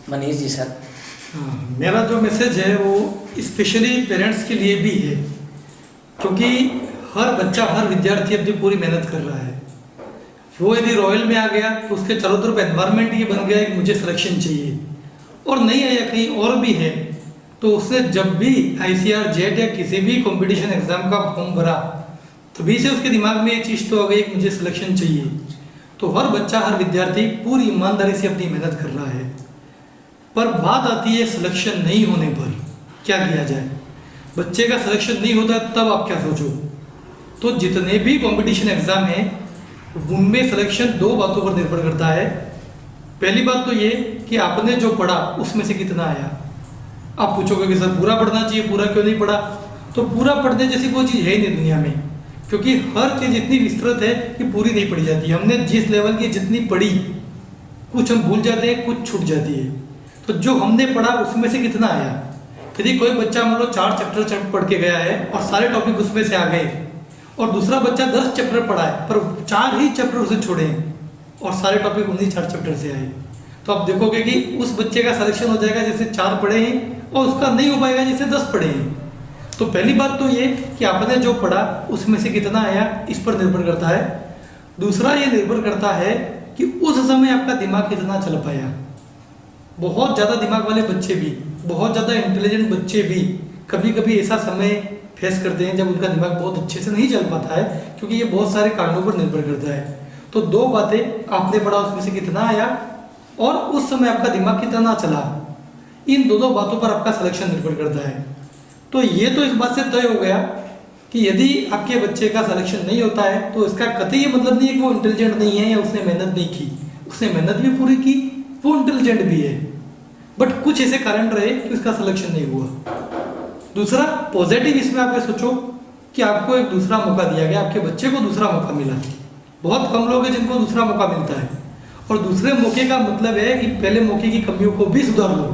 Manish ji sir. हाँ, मेरा जो मैसेज है वो स्पेशली पेरेंट्स के लिए भी है, क्योंकि हर बच्चा, हर विद्यार्थी अपनी पूरी मेहनत कर रहा है। वो यदि रॉयल में आ गया तो उसके चारों तरफ एनवायरनमेंट ये बन गया कि मुझे सिलेक्शन चाहिए, और नहीं आया कहीं और भी है, तो उसने जब भी ICR जेट या किसी भी कंपटीशन एग्जाम का फॉर्म भरा तभी से उसके दिमाग में ये चीज़ तो आ गई कि मुझे सिलेक्शन चाहिए। तो हर बच्चा, हर विद्यार्थी पूरी ईमानदारी से अपनी मेहनत कर रहा है, पर बात आती है सिलेक्शन नहीं होने पर क्या किया जाए। बच्चे का सिलेक्शन नहीं होता तब आप क्या सोचो। तो जितने भी कंपटीशन एग्जाम हैं उनमें सिलेक्शन दो बातों पर निर्भर करता है। पहली बात तो ये कि आपने जो पढ़ा उसमें से कितना आया। आप पूछोगे कि सर पूरा पढ़ना चाहिए, पूरा क्यों नहीं पढ़ा? तो पूरा पढ़ने जैसी कोई चीज़ है ही नहीं दुनिया में, क्योंकि हर चीज़ इतनी विस्तृत है कि पूरी नहीं पढ़ी जाती। हमने जिस लेवल की जितनी पढ़ी, कुछ हम भूल जाते हैं, कुछ छूट जाती है। तो जो हमने पढ़ा उसमें से कितना आया। यदि कोई बच्चा मान लो 4 चैप्टर पढ़ के गया है और सारे टॉपिक उसमें से आ गए, और दूसरा बच्चा 10 चैप्टर पढ़ा है पर 4 ही चैप्टर उसे छोड़े और सारे टॉपिक उन्हीं 4 चैप्टर से आए, तो आप देखोगे कि उस बच्चे का सिलेक्शन हो जाएगा जिससे 4 पढ़े हैं, और उसका नहीं हो पाएगा जिससे 10 पढ़े हैं। तो पहली बात तो ये कि आपने जो पढ़ा उसमें से कितना आया, इस पर निर्भर करता है। दूसरा ये निर्भर करता है कि उस समय आपका दिमाग कितना चल पाया। बहुत ज़्यादा दिमाग वाले बच्चे भी, बहुत ज़्यादा इंटेलिजेंट बच्चे भी कभी कभी ऐसा समय फेस करते हैं जब उनका दिमाग बहुत अच्छे से नहीं चल पाता है, क्योंकि ये बहुत सारे कारणों पर निर्भर करता है। तो दो बातें, आपने पढ़ा उसमें से कितना आया और उस समय आपका दिमाग कितना चला, इन दोनों बातों पर आपका सिलेक्शन निर्भर करता है। तो ये तो इस बात से तय हो गया कि यदि आपके बच्चे का सिलेक्शन नहीं होता है तो इसका कतई ये मतलब नहीं है कि वो इंटेलिजेंट नहीं है या उसने मेहनत नहीं की। उसने मेहनत भी पूरी की, वो इंटेलिजेंट भी है, बट कुछ ऐसे कारण रहे कि उसका सिलेक्शन नहीं हुआ। दूसरा पॉजिटिव इसमें आप ये सोचो कि आपको एक दूसरा मौका दिया गया, आपके बच्चे को दूसरा मौका मिला। बहुत कम लोग हैं जिनको दूसरा मौका मिलता है, और दूसरे मौके का मतलब है कि पहले मौके की कमियों को भी सुधार लो।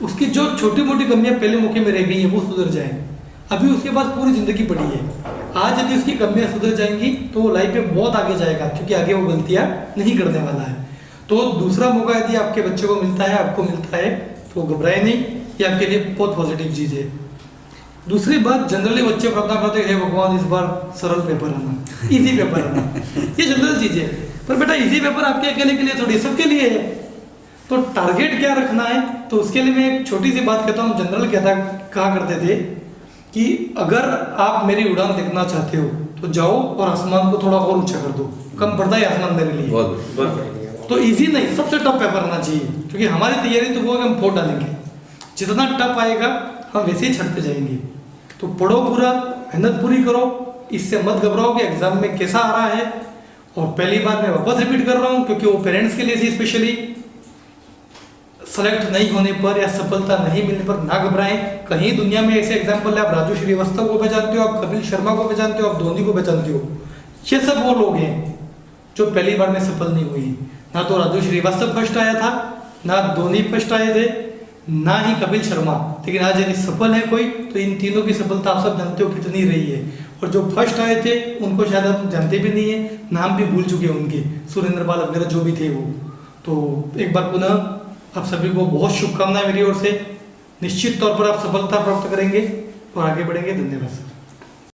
उसकी जो छोटी मोटी कमियां पहले मौके में रह गई हैं वो सुधर जाएं। अभी उसके पास पूरी जिंदगी पड़ी है। आज यदि उसकी कमियां सुधर जाएंगी तो वो लाइफ में बहुत आगे जाएगा, क्योंकि आगे वो गलतियां नहीं करने वाला है। तो दूसरा मौका यदि आपके बच्चे को मिलता है, आपको मिलता है, तो घबराए नहीं, ये आपके लिए बहुत पॉजिटिव चीज़ है। दूसरी बात, जनरली बच्चे प्रार्थना करते हैं भगवान इस बार सरल पेपर आना, इजी पेपर आना, ये जनरल चीज़ है। पर बेटा इजी पेपर आपके अकेले के लिए थोड़ी, सबके लिए है। तो टारगेट क्या रखना है, तो उसके लिए मैं एक छोटी सी बात कहता हूँ। जनरल कहा करते थे कि अगर आप मेरी उड़ान देखना चाहते हो तो जाओ और आसमान को थोड़ा और ऊंचा कर दो, कम पड़ता है आसमान मेरे लिए। तो इजी नहीं, सबसे टफ पेपर आना चाहिए, क्योंकि हमारी तैयारी तो वो है, हम फोड़ डालेंगे। जितना टफ आएगा हम वैसे ही छटते जाएंगे। तो पढ़ो पूरा, मेहनत पूरी करो, इससे मत घबराओ कि एग्जाम में कैसा आ रहा है। और पहली बार मैं वापस रिपीट कर रहा हूँ, क्योंकि वो पेरेंट्स के लिए थी स्पेशली, सेलेक्ट नहीं होने पर या सफलता नहीं मिलने पर ना घबराएं। कहीं दुनिया में ऐसे एग्जाम्पल है, आप राजू श्रीवास्तव को पहचानते हो, आप कपिल शर्मा को पहचानते हो, आप धोनी को पहचानते हो, ये सब वो लोग हैं जो पहली बार में सफल नहीं हुए। ना तो राजू श्रीवास्तव फर्स्ट आया था, ना धोनी फर्स्ट आए थे, ना ही कपिल शर्मा। लेकिन आज यदि सफल है कोई तो इन तीनों की सफलता आप सब जानते हो कितनी रही है। और जो फर्स्ट आए थे उनको शायद आप जानते भी नहीं है, नाम भी भूल चुके हैं उनके, सुरेंद्र पाल वगैरह जो भी थे वो। तो एक बार पुनः आप सभी को बहुत शुभकामनाएं मेरी ओर से। निश्चित तौर पर आप सफलता प्राप्त करेंगे और आगे बढ़ेंगे। धन्यवाद।